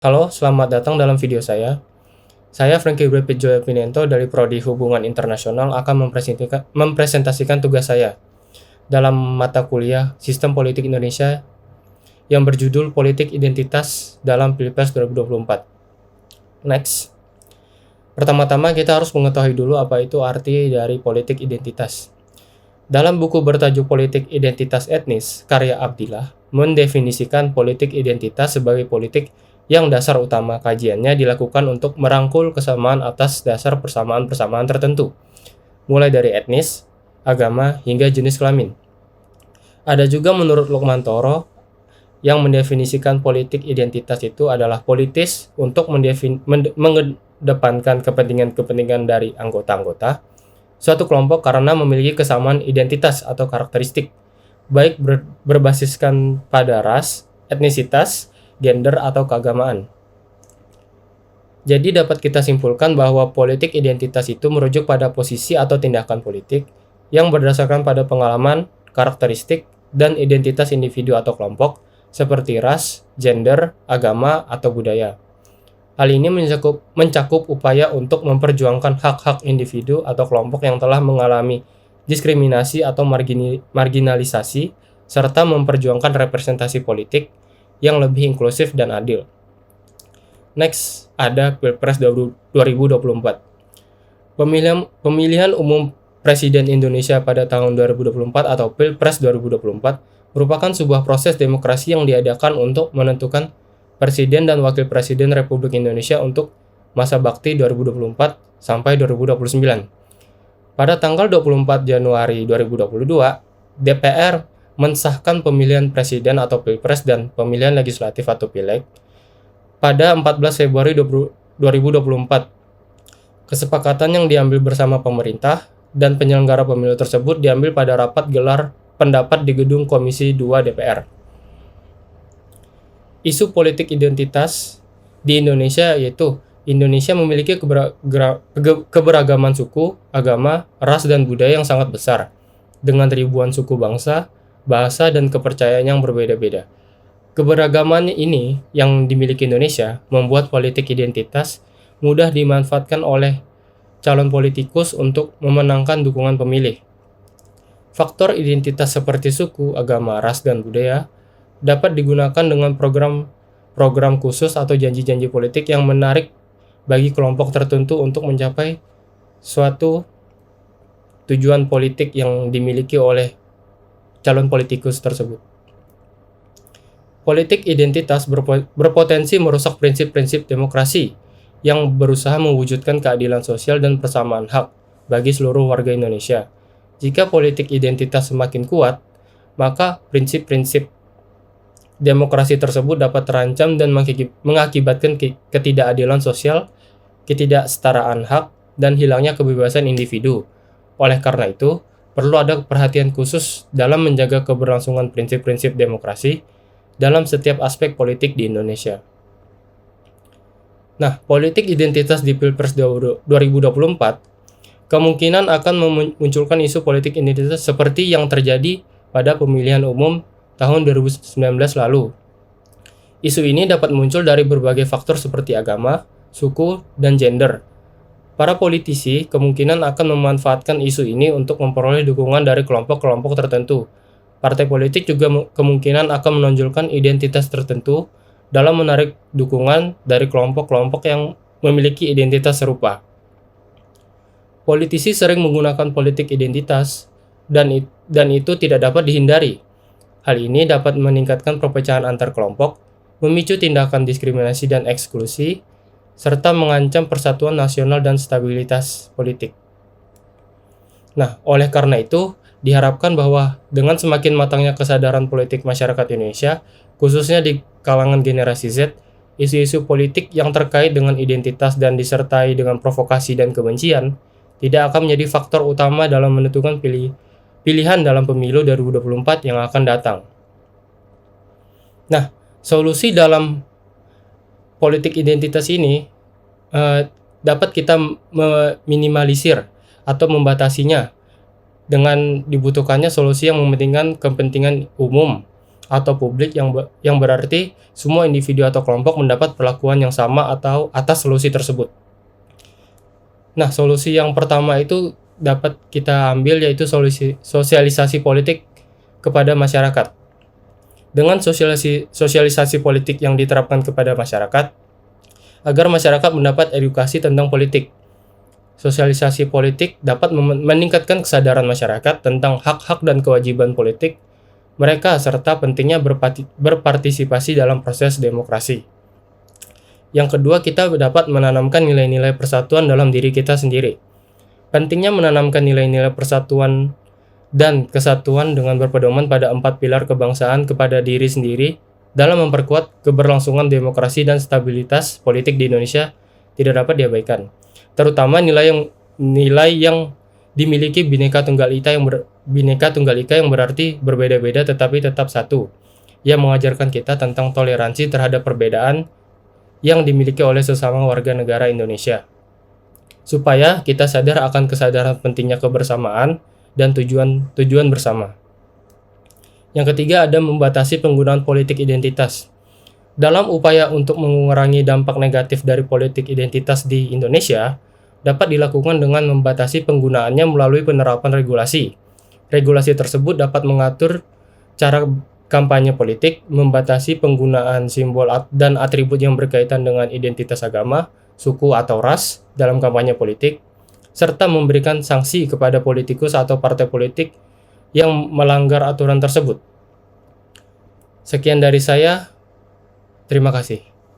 Halo, selamat datang dalam video saya. Saya Franky Brepit Joya Pinento dari Prodi Hubungan Internasional akan mempresentasikan tugas saya dalam mata kuliah Sistem Politik Indonesia yang berjudul Politik Identitas dalam Pilpres 2024. Next. Pertama-tama kita harus mengetahui dulu apa itu arti dari politik identitas. Dalam buku bertajuk Politik Identitas Etnis, karya Abdillah mendefinisikan politik identitas sebagai politik yang dasar utama kajiannya dilakukan untuk merangkul kesamaan atas dasar persamaan-persamaan tertentu, mulai dari etnis, agama, hingga jenis kelamin. Ada juga menurut Lukmantoro yang mendefinisikan politik identitas itu adalah politis untuk mengedepankan kepentingan-kepentingan dari anggota-anggota suatu kelompok karena memiliki kesamaan identitas atau karakteristik, baik berbasiskan pada ras, etnisitas, gender, atau keagamaan. Jadi dapat kita simpulkan bahwa politik identitas itu merujuk pada posisi atau tindakan politik yang berdasarkan pada pengalaman, karakteristik, dan identitas individu atau kelompok seperti ras, gender, agama, atau budaya. Hal ini mencakup upaya untuk memperjuangkan hak-hak individu atau kelompok yang telah mengalami diskriminasi atau marginalisasi, serta memperjuangkan representasi politik yang lebih inklusif dan adil. Next, ada Pilpres 2024. Pemilihan umum Presiden Indonesia pada tahun 2024 atau Pilpres 2024 merupakan sebuah proses demokrasi yang diadakan untuk menentukan Presiden dan Wakil Presiden Republik Indonesia untuk masa bakti 2024 sampai 2029. Pada tanggal 24 Januari 2022, DPR mensahkan pemilihan presiden atau Pilpres dan pemilihan legislatif atau Pileg pada 14 Februari 2024. Kesepakatan yang diambil bersama pemerintah dan penyelenggara pemilu tersebut diambil pada rapat gelar pendapat di gedung Komisi 2 DPR. Isu politik identitas di Indonesia yaitu Indonesia memiliki keberagaman suku, agama, ras, dan budaya yang sangat besar, dengan ribuan suku bangsa, bahasa, dan kepercayaan yang berbeda-beda. Keberagaman ini yang dimiliki Indonesia membuat politik identitas mudah dimanfaatkan oleh calon politikus untuk memenangkan dukungan pemilih. Faktor identitas seperti suku, agama, ras, dan budaya dapat digunakan dengan program khusus atau janji-janji politik yang menarik bagi kelompok tertentu untuk mencapai suatu tujuan politik yang dimiliki oleh calon politikus tersebut. Politik identitas berpotensi merusak prinsip-prinsip demokrasi yang berusaha mewujudkan keadilan sosial dan persamaan hak bagi seluruh warga Indonesia. Jika politik identitas semakin kuat, maka prinsip-prinsip demokrasi tersebut dapat terancam dan mengakibatkan ketidakadilan sosial, ketidaksetaraan hak, dan hilangnya kebebasan individu. Oleh karena itu, perlu ada perhatian khusus dalam menjaga keberlangsungan prinsip-prinsip demokrasi dalam setiap aspek politik di Indonesia. Nah, politik identitas di Pilpres 2024 kemungkinan akan memunculkan isu politik identitas seperti yang terjadi pada pemilihan umum tahun 2019 lalu. Isu ini dapat muncul dari berbagai faktor seperti agama, suku, dan gender. Para politisi kemungkinan akan memanfaatkan isu ini untuk memperoleh dukungan dari kelompok-kelompok tertentu. Partai politik juga kemungkinan akan menonjolkan identitas tertentu dalam menarik dukungan dari kelompok-kelompok yang memiliki identitas serupa. Politisi sering menggunakan politik identitas dan itu tidak dapat dihindari. Hal ini dapat meningkatkan perpecahan antar kelompok, memicu tindakan diskriminasi dan eksklusi, serta mengancam persatuan nasional dan stabilitas politik. Nah, oleh karena itu, diharapkan bahwa dengan semakin matangnya kesadaran politik masyarakat Indonesia, khususnya di kalangan generasi Z, isu-isu politik yang terkait dengan identitas dan disertai dengan provokasi dan kebencian tidak akan menjadi faktor utama dalam menentukan pilihan dalam pemilu 2024 yang akan datang. Nah, solusi dalam politik identitas ini dapat kita meminimalisir atau membatasinya dengan dibutuhkannya solusi yang mementingkan kepentingan umum atau publik yang berarti semua individu atau kelompok mendapat perlakuan yang sama atau atas solusi tersebut. Nah, solusi yang pertama itu dapat kita ambil yaitu sosialisasi politik kepada masyarakat. Dengan sosialisasi politik yang diterapkan kepada masyarakat, agar masyarakat mendapat edukasi tentang politik. Sosialisasi politik dapat meningkatkan kesadaran masyarakat tentang hak-hak dan kewajiban politik mereka serta pentingnya berpartisipasi dalam proses demokrasi. Yang kedua, kita dapat menanamkan nilai-nilai persatuan dalam diri kita sendiri. Pentingnya menanamkan nilai-nilai persatuan dan kesatuan dengan berpedoman pada 4 pilar kebangsaan kepada diri sendiri dalam memperkuat keberlangsungan demokrasi dan stabilitas politik di Indonesia tidak dapat diabaikan. Terutama nilai yang dimiliki Bhinneka Tunggal Ika yang berarti berbeda-beda tetapi tetap satu, yang mengajarkan kita tentang toleransi terhadap perbedaan yang dimiliki oleh sesama warga negara Indonesia, supaya kita sadar akan kesadaran pentingnya kebersamaan dan tujuan bersama. Yang ketiga, ada membatasi penggunaan politik identitas. Dalam upaya untuk mengurangi dampak negatif dari politik identitas di Indonesia, dapat dilakukan dengan membatasi penggunaannya melalui penerapan regulasi. Regulasi tersebut dapat mengatur cara kampanye politik, membatasi penggunaan simbol dan atribut yang berkaitan dengan identitas agama, suku atau ras dalam kampanye politik, serta memberikan sanksi kepada politikus atau partai politik yang melanggar aturan tersebut. Sekian dari saya. Terima kasih.